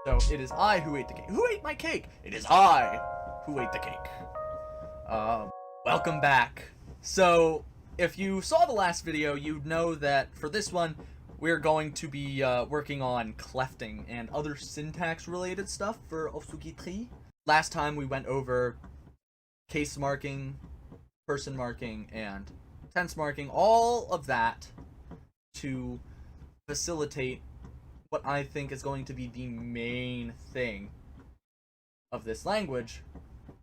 So it is I who ate the cake. Who ate my cake? It is I who ate the cake. Welcome back. So if you saw the last video, you'd know that for this one, we're going to be working on clefting and other syntax-related stuff for Ofsugitxí. Last time we went over case marking, person marking, and tense marking, all of that to facilitate what I think is going to be the main thing of this language,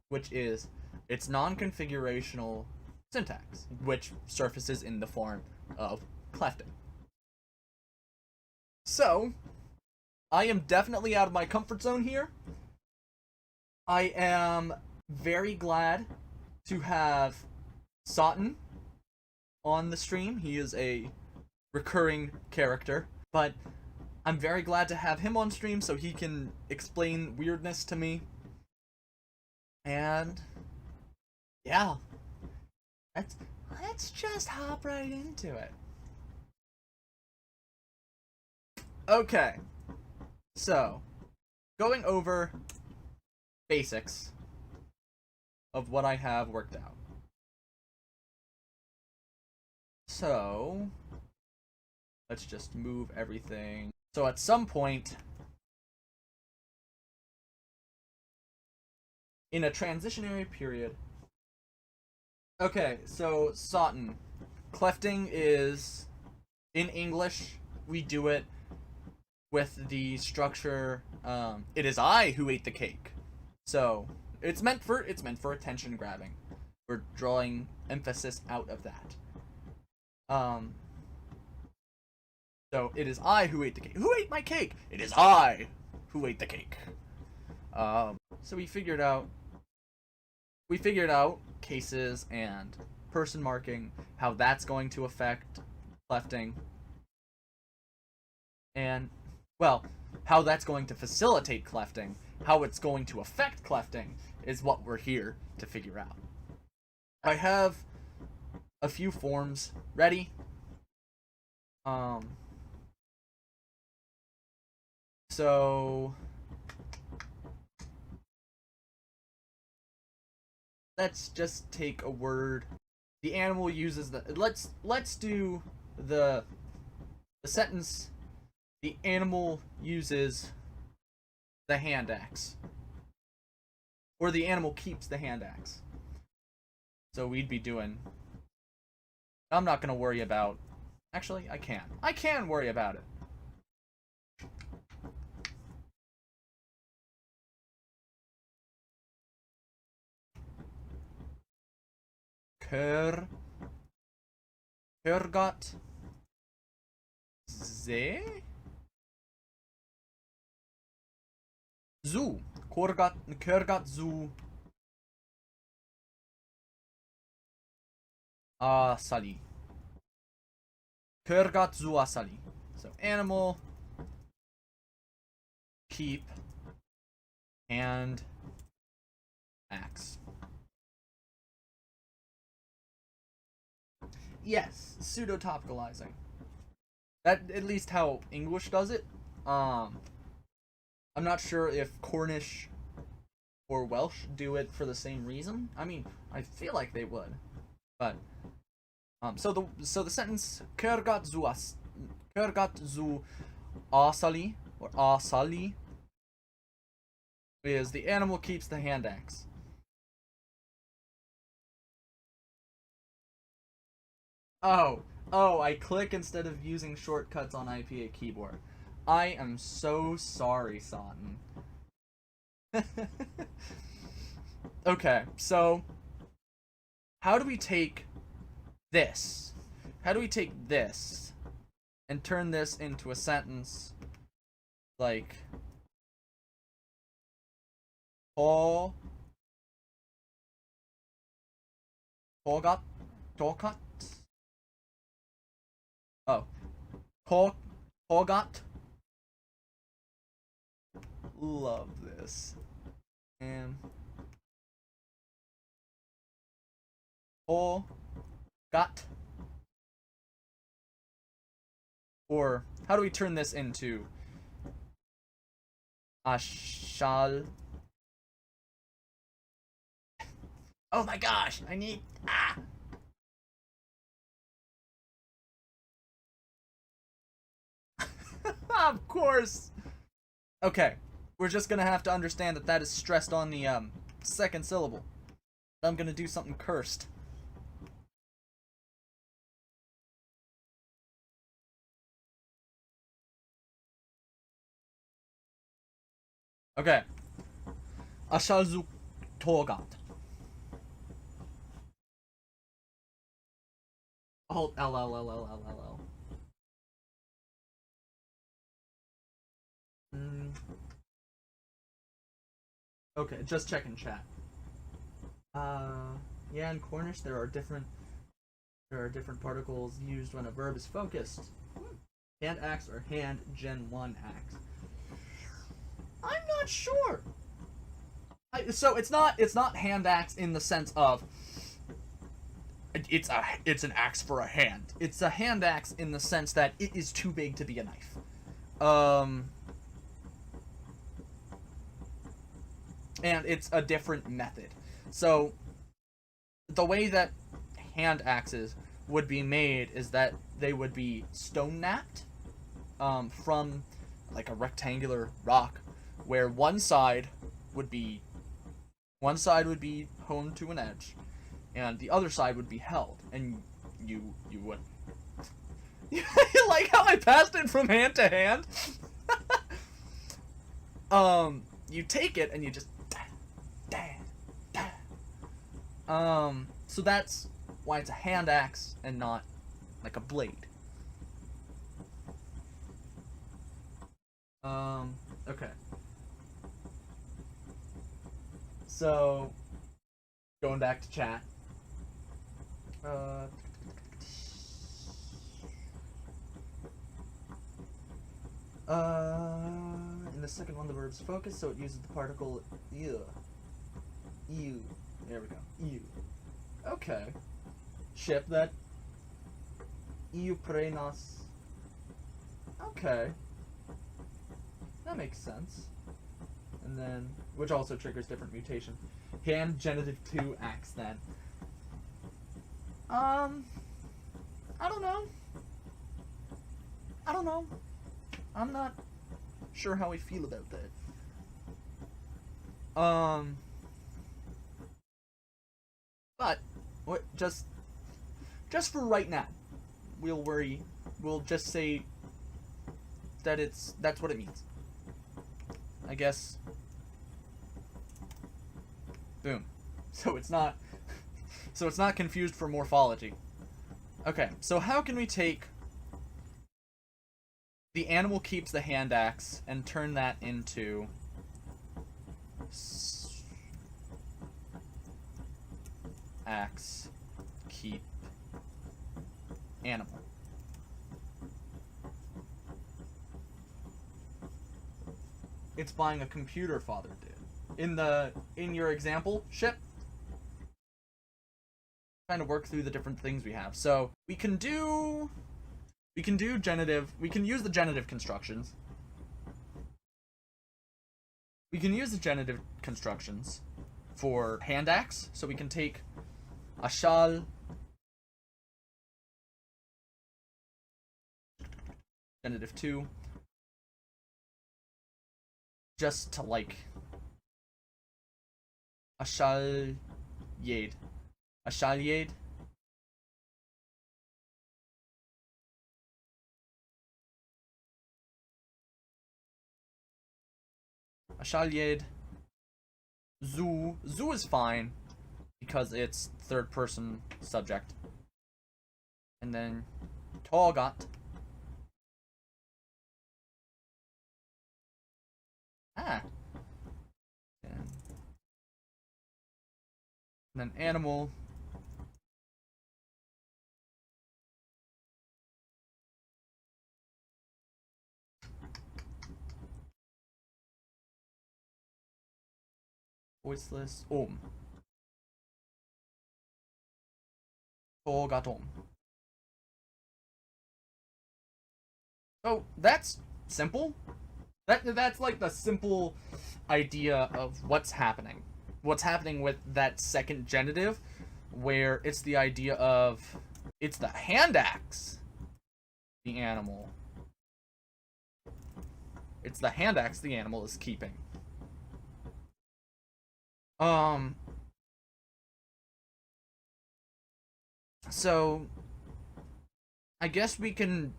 which is its non-configurational syntax, which surfaces in the form of clefting. So, I am definitely out of my comfort zone here. I am very glad to have Soton on the stream. He is a recurring character, but I'm very glad to have him on stream so he can explain weirdness to me. And yeah, let's just hop right into it. Okay, so going over basics of what I have worked out. So let's just move everything. So at some point in a transitionary period. Okay, so Soton. Clefting is, in English, we do it with the structure, it is I who ate the cake. So it's meant for attention grabbing. We're drawing emphasis out of that. So it is I who ate the cake. Who ate my cake? It is I who ate the cake. So we figured out cases and person marking, how that's going to affect clefting, and well, how that's going to facilitate clefting, how it's going to affect clefting is what we're here to figure out. I have a few forms ready. So let's just take a word. The animal uses the let's do the sentence. The animal uses the hand axe, or the animal keeps the hand axe. So we'd be doing. I'm not gonna worry about. Actually, I can worry about it. Körgot ze zu körgot zu asali. Körgot zu asali. So animal, keep, and axe. Yes, pseudo-topicalizing. That at least how English does it. I'm not sure if Cornish or Welsh do it for the same reason. I mean, I feel like they would, but so the sentence Körgot zu asali or asali is the animal keeps the hand axe. Oh, I click instead of using shortcuts on IPA keyboard. I am so sorry, Soton. Okay, so how do we take this? How do we take this and turn this into a sentence like Tolgot? Oh. Tolgot? Love this. And Tolgot. Or how do we turn this into Ashal. Oh my gosh, I need. Ah! Of course! Okay, we're just gonna have to understand that that is stressed on the second syllable. I'm gonna do something cursed. Okay. Ashalzuk Torgat. Alt L L L L L L L. Okay, just checking chat. Yeah, in Cornish there are different particles used when a verb is focused. Hand axe or hand gen 1 axe. I'm not sure. So it's not hand axe in the sense of it's an axe for a hand. It's a hand axe in the sense that it is too big to be a knife. And it's a different method. So the way that hand axes would be made is that they would be stone knapped from like a rectangular rock, where one side would be honed to an edge, and the other side would be held, and you would. You like how I passed it from hand to hand? You take it and you just so that's why it's a hand axe and not like a blade. Okay. So, going back to chat. In the second one, the verb's focus, so it uses the particle ew. Ew. There we go. Ew. Okay. Ship that. Ew prenos. Okay. That makes sense. And then, which also triggers different mutation. Hand genitive 2 axe then. I don't know. I'm not sure how I feel about that. But what just for right now, we'll just say that that's what it means. I guess. Boom. So it's not confused for morphology. Okay, so how can we take the animal keeps the hand axe and turn that into axe keep animal? It's buying a computer, father did. In your example, ship. Trying to work through the different things we have. So we can do genitive. We can use the genitive constructions. We can use the genitive constructions for hand axe. So we can take ashal, genitive 2, just to like ashal yed. Ashalyed. Ashalyed. Zoo. Zoo is fine because it's third person subject. And then Torgat. Ah. And then animal. Voiceless. Torgatom. So that's simple. That's like the simple idea of what's happening. What's happening with that second genitive, where it's the idea of it's the hand axe, the animal. It's the hand axe the animal is keeping. So I guess we can,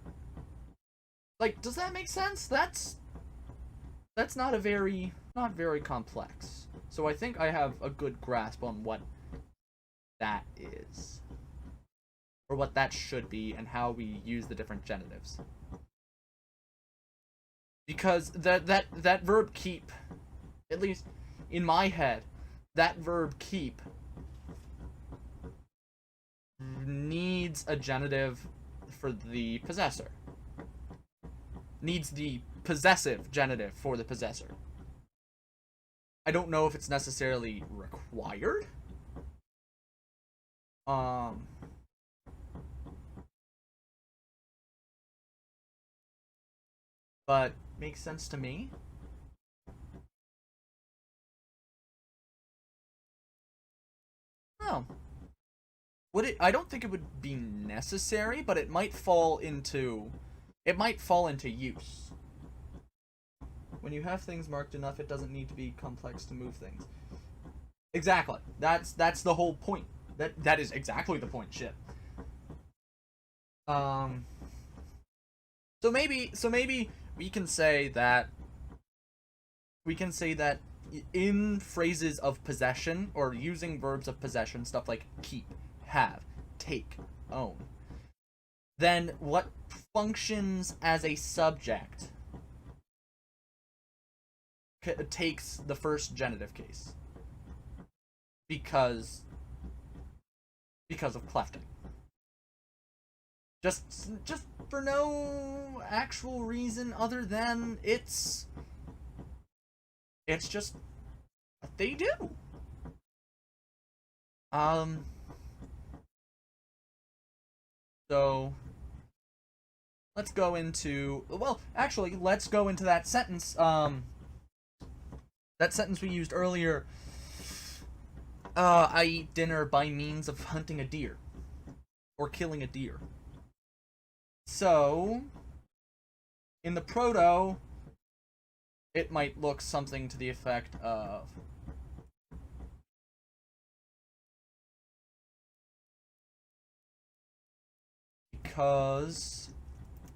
like, does that make sense? That's not very complex. So I think I have a good grasp on what that is, or what that should be, and how we use the different genitives. Because that verb keep, at least in my head, that verb keep needs a genitive for the possessor. Needs the possessive genitive for the possessor. I don't know if it's necessarily required. But makes sense to me. Oh. Would it? I don't think it would be necessary, but it might fall into use. When you have things marked enough, it doesn't need to be complex to move things. Exactly. That's the whole point. That is exactly the point. Shit. So maybe we can say that in phrases of possession, or using verbs of possession, stuff like keep, have, take, own, then what functions as a subject takes the first genitive case because of clefting. Just for no actual reason other than it's just what they do. So let's go into, well, actually, let's go into that sentence. That sentence we used earlier. I eat dinner by means of hunting a deer or killing a deer. So in the proto, it might look something to the effect of because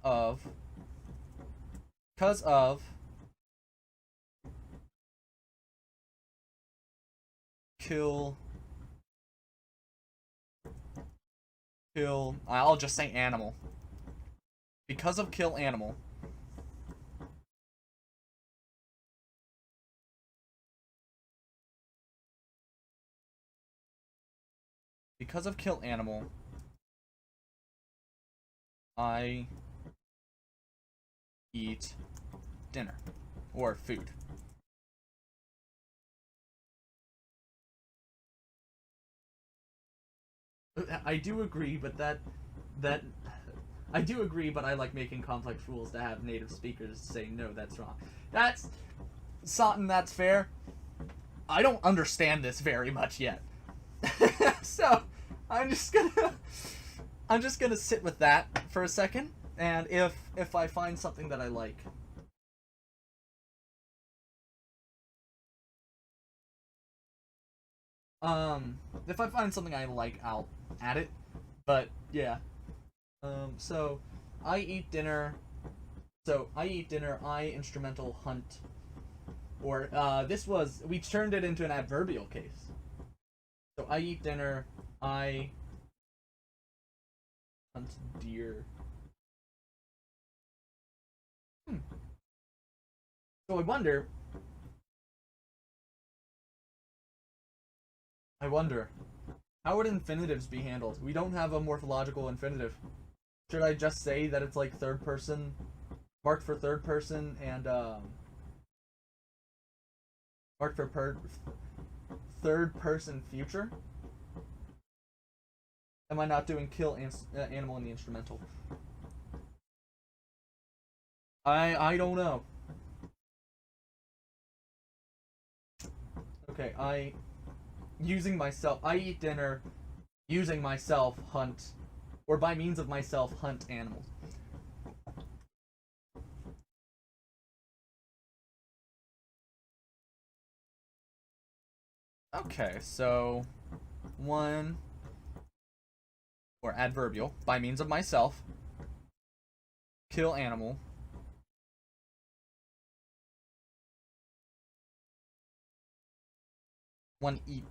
of kill I'll just say animal. Because of kill animal. Because of kill animal, I eat dinner or food. I do agree, but I do agree, but I like making complex rules to have native speakers say no, that's wrong. That's Soton, that's fair. I don't understand this very much yet. So I'm just gonna sit with that for a second, and if I find something that I like, if I find something I like, I'll add it. But yeah. So I eat dinner. I instrumental hunt. Or we turned it into an adverbial case. So I eat dinner, I hunt deer. So I wonder, how would infinitives be handled? We don't have a morphological infinitive. Should I just say that it's like third person, marked for third person, and marked for third person future? Am I not doing kill animal in the instrumental? I don't know. Okay, using myself, I eat dinner, using myself, hunt, or by means of myself, hunt animals. Okay, so one, or adverbial, by means of myself, kill animal. One, eat.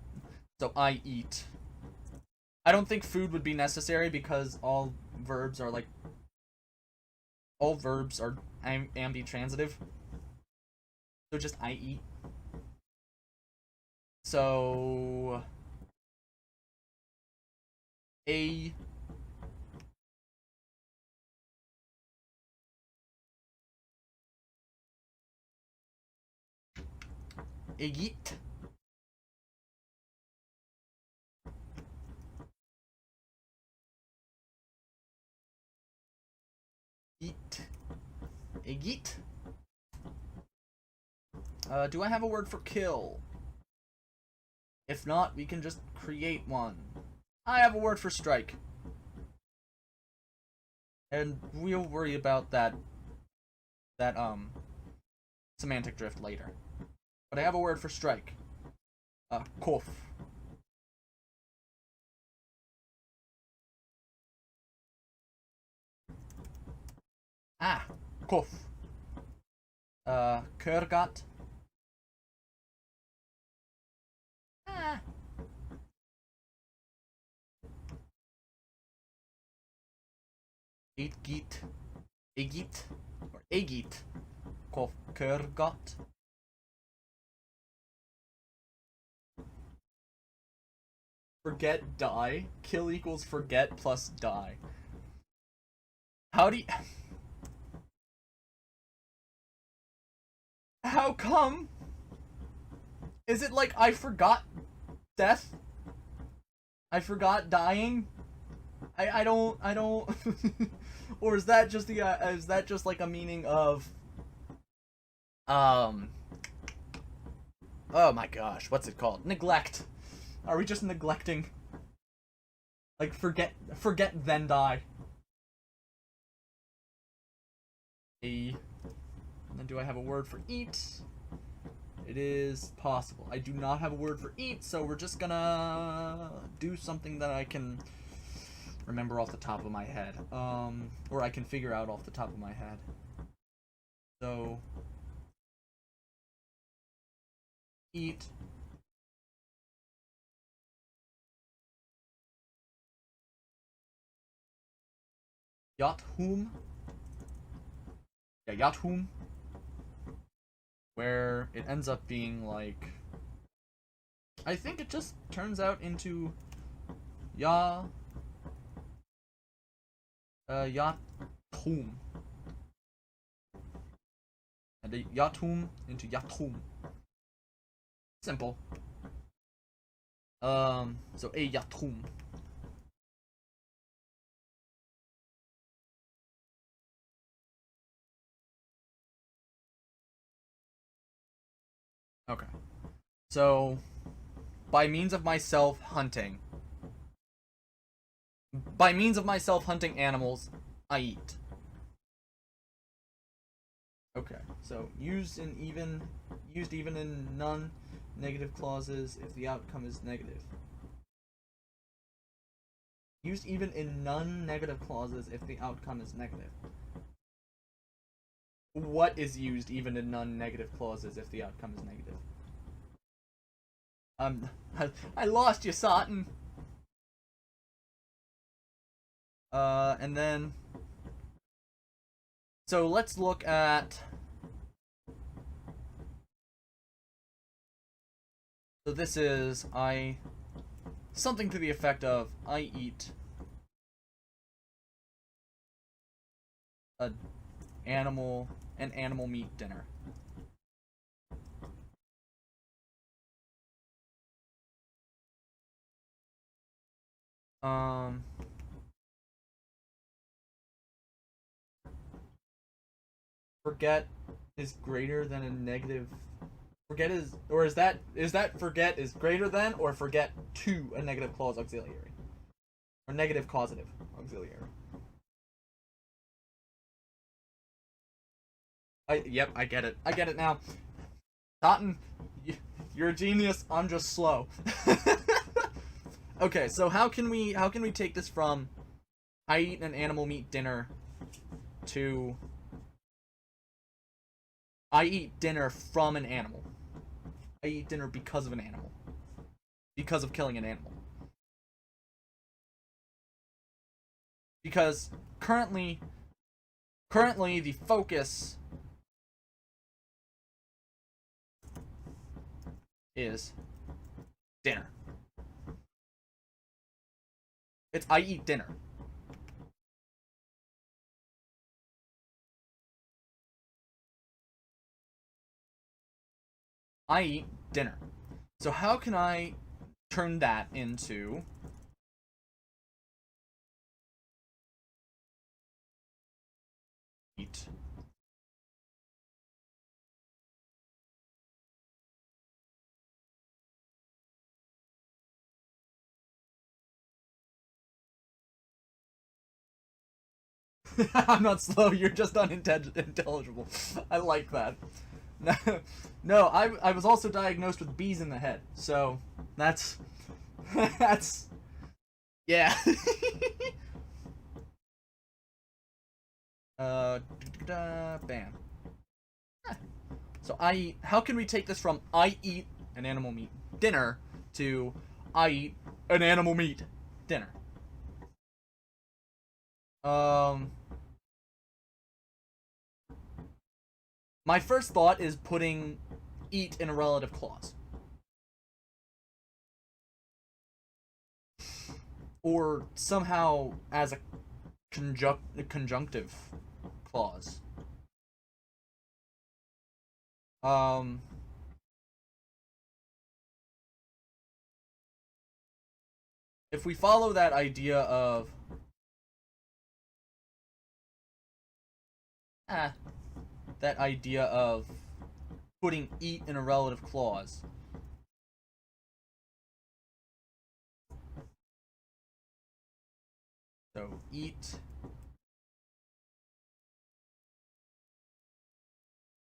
So I eat. I don't think food would be necessary because all verbs are ambitransitive. So just I eat. So a eat. Eat. Eat. Do I have a word for kill? If not, we can just create one. I have a word for strike. And we'll worry about that semantic drift later. But I have a word for strike. Kof. Kof. Kurgat. Egit. Egit. Or Egit. Kof. Kurgat. Forget, die. Kill equals forget plus die. How do you... How come? Is it like I forgot death? I forgot dying? I don't or is that just like a meaning of oh my gosh, what's it called? Neglect. Are we just neglecting? Like forget then die. And then do I have a word for eat? It is possible. I do not have a word for eat, so we're just gonna do something that I can remember off the top of my head. Or I can figure out off the top of my head. So eat. Yathum. Yeah, Yathum. Where it ends up being like, I think it just turns out into Yathum. And the Yathum into Yathum. Simple. So a Yathum. Okay. So, by means of myself hunting. By means of myself hunting animals, I eat. Okay, so used even in non-negative clauses if the outcome is negative. Used even in non-negative clauses if the outcome is negative. What is used even in non-negative clauses if the outcome is negative? I lost you, Soton. And then... So let's look at... So this is, something to the effect of, I eat an animal meat dinner. Forget is greater than a negative Forget is, or is that forget is greater than or forget to a negative clause auxiliary? Or negative causative auxiliary? Yep, I get it. I get it now. Soton, you're a genius. I'm just slow. Okay, so how can we take this from I eat an animal meat dinner to I eat dinner from an animal? I eat dinner because of an animal. Because of killing an animal. Because currently the focus is dinner. It's I eat dinner. I eat dinner. So how can I turn that into eat? I'm not slow, you're just unintelligible. I like that. No, I was also diagnosed with bees in the head, so that's that's yeah. Bam. So I eat. How can we take this from I eat an animal meat dinner to I eat an animal meat dinner? Um, my first thought is putting eat in a relative clause. Or somehow as a conjunctive clause. Um, if we follow that idea of that idea of putting eat in a relative clause. So eat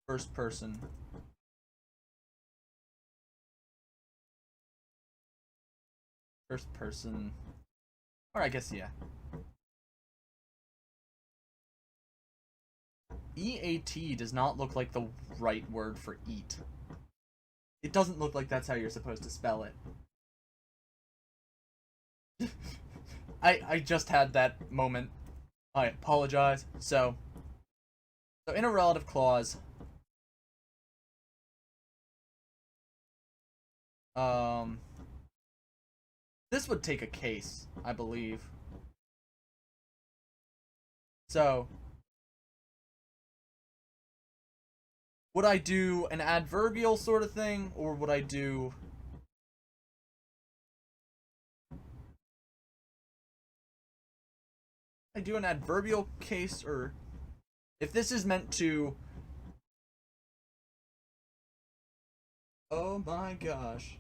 first person or I guess yeah. EAT does not look like the right word for eat. It doesn't look like that's how you're supposed to spell it. I just had that moment. I apologize. So in a relative clause, um, this would take a case, I believe. So would I do an adverbial sort of thing, or would I do an adverbial case, or if this is meant to... Oh my gosh.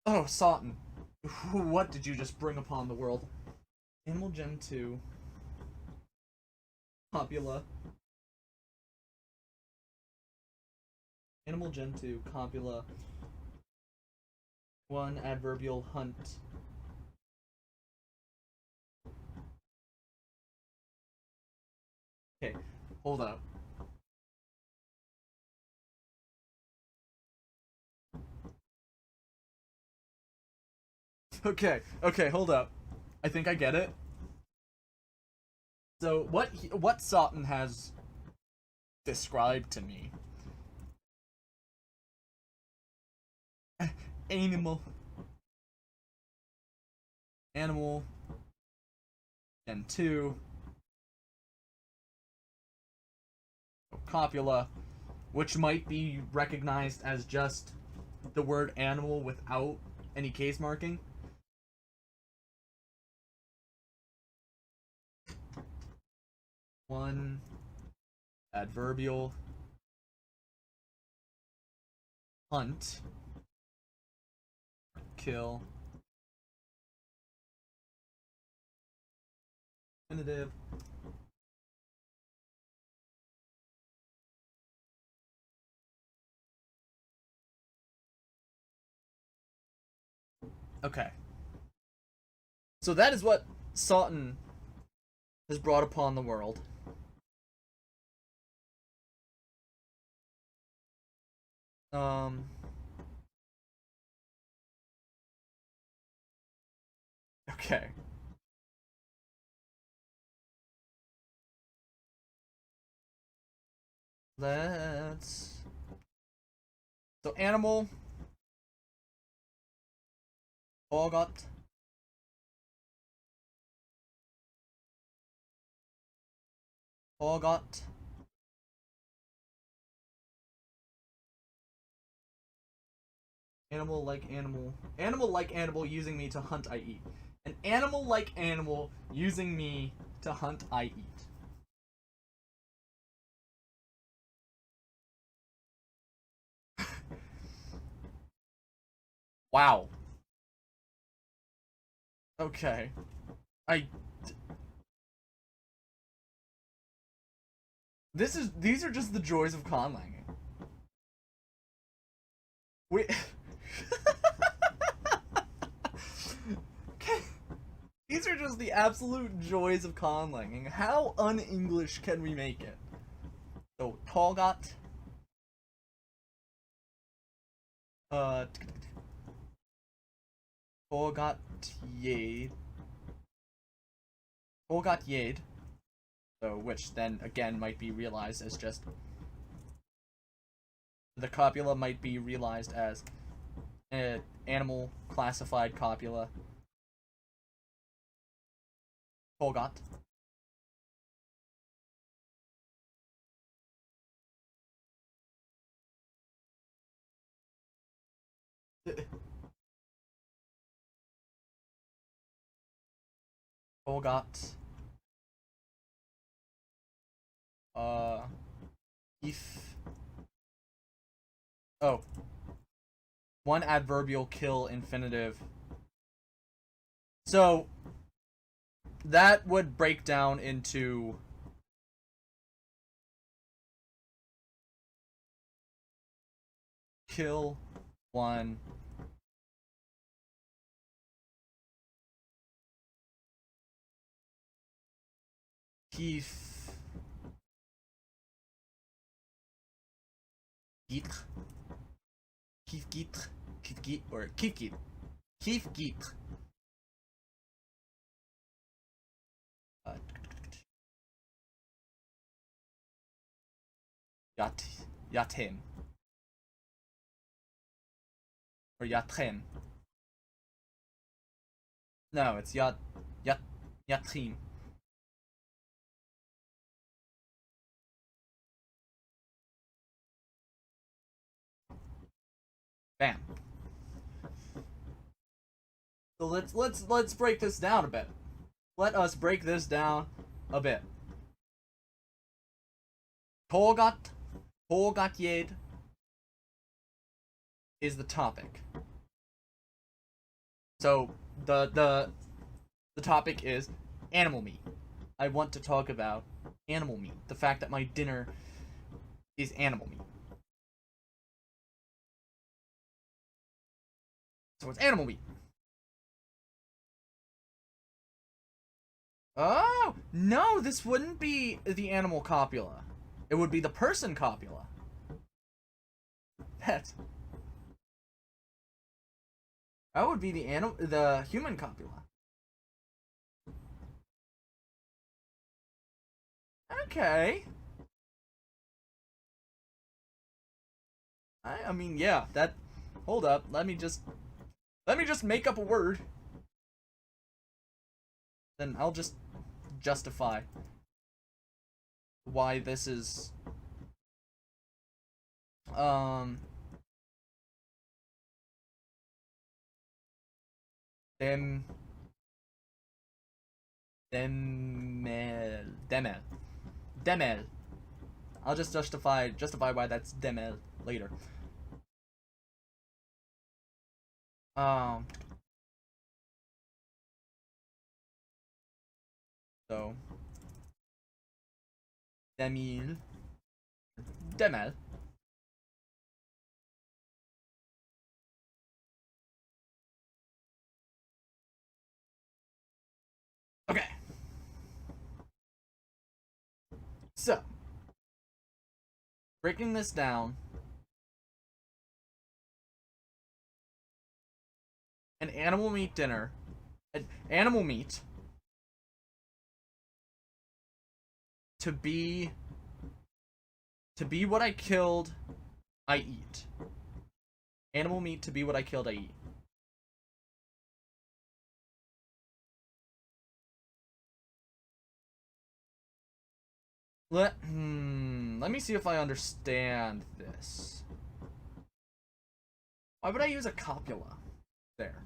Oh, Soton. What did you just bring upon the world? Animal Gen 2. Copula. Animal Gen 2, copula. 1 adverbial hunt. Okay, hold up. Okay, hold up. I think I get it. So what Soton has described to me. Animal Gen 2 copula, which might be recognized as just the word animal without any case marking. One adverbial hunt, kill, infinitive. Okay. So that is what Soton has brought upon the world. Okay. Let's... So animal, Olgot, Olgot, animal like animal using me to hunt I eat. An animal like animal using me to hunt I eat. Wow. Okay. I... These are just the joys of conlanging. We... These are just the absolute joys of conlanging. How un-English can we make it? So, Tolgot. Tolgot Yade. Tolgot Yade. So, which then, again, might be realized as just... The copula might be realized as an animal classified copula. Tolgot. Tolgot. If... Oh. One adverbial kill infinitive. So, that would break down into... Kill one. Kif. Gitre. Kif gitre. Kif git or kif git. Kif gitre. Yatim. Or Yatrim. No, it's Yatrim. Bam. So let's break this down a bit. Let us break this down a bit. Tolgot Yed is the topic. So the topic is animal meat. I want to talk about animal meat. The fact that my dinner is animal meat. So it's animal meat. Oh, no, this wouldn't be the animal copula. It would be the person copula. That would be the human copula. Okay. I mean, yeah, that... Hold up, let me just make up a word. Then I'll just justify why this is... Demel. I'll just justify why that's demel later. Um. So. Demil. Demel. Okay. So. Breaking this down. An animal meat dinner. An animal meat. To be what I killed, I eat. Animal meat to be what I killed, I eat. Let me see if I understand this. Why would I use a copula there?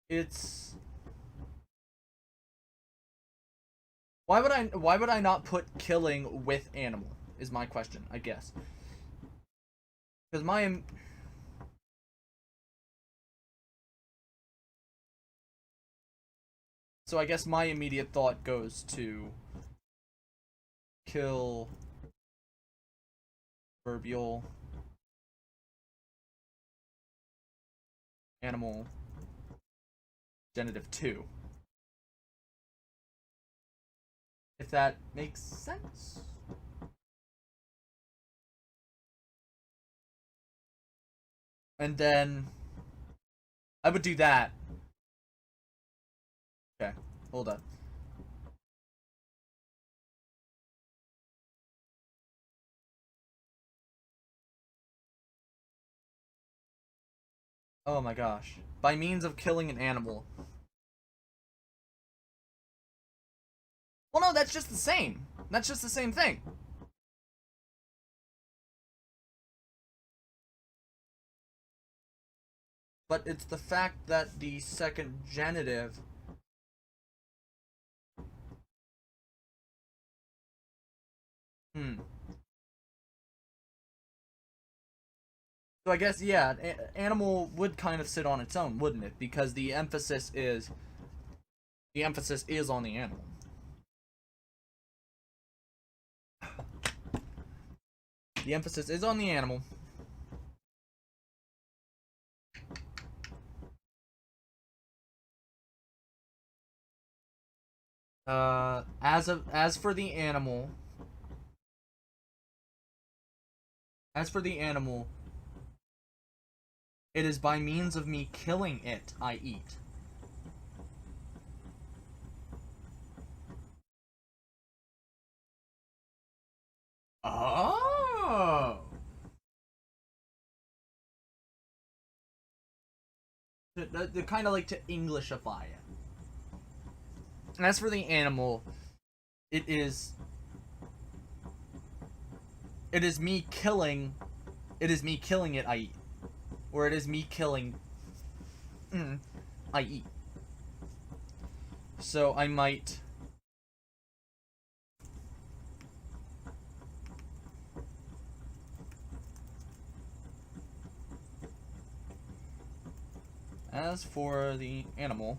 It's why would I not put killing with animal is my question, I guess. Because so I guess my immediate thought goes to kill proverbial animal genitive 2. If that makes sense. And then I would do that. Okay, hold up. Oh my gosh. By means of killing an animal. Well, no, that's just the same. That's just the same thing. But it's the fact that the second genitive So I guess, yeah, animal would kind of sit on its own, wouldn't it? Because the emphasis is on the animal. The emphasis is on the animal. As for the animal, it is by means of me killing it I eat. Oh. To kind of like to Englishify it. As for the animal, it is me killing it I eat. Or it is me killing I eat. So I might as for the animal,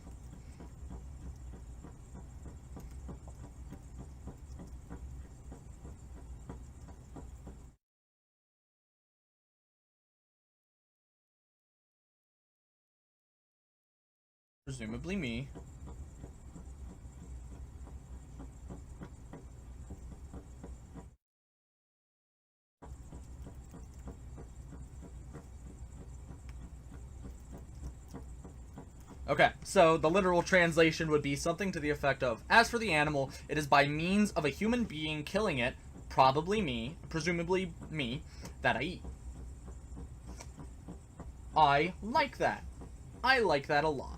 presumably me, okay, so the literal translation would be something to the effect of, as for the animal, it is by means of a human being killing it, presumably me, that I eat. I like that. I like that a lot.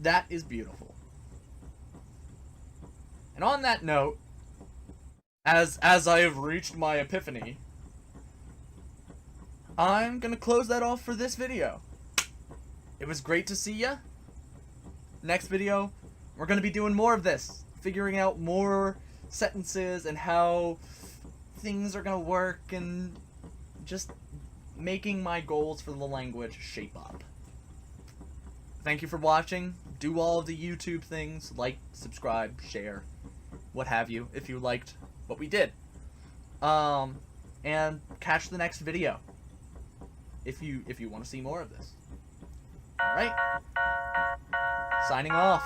That is beautiful. And on that note, as I have reached my epiphany, I'm gonna close that off for this video. It was great to see ya. Next video, we're gonna be doing more of this, figuring out more sentences and how things are gonna work, and just making my goals for the language shape up. Thank you for watching. Do all of the YouTube things, like, subscribe, share, what have you, if you liked what we did. And catch the next video if you want to see more of this. Alright. Signing off.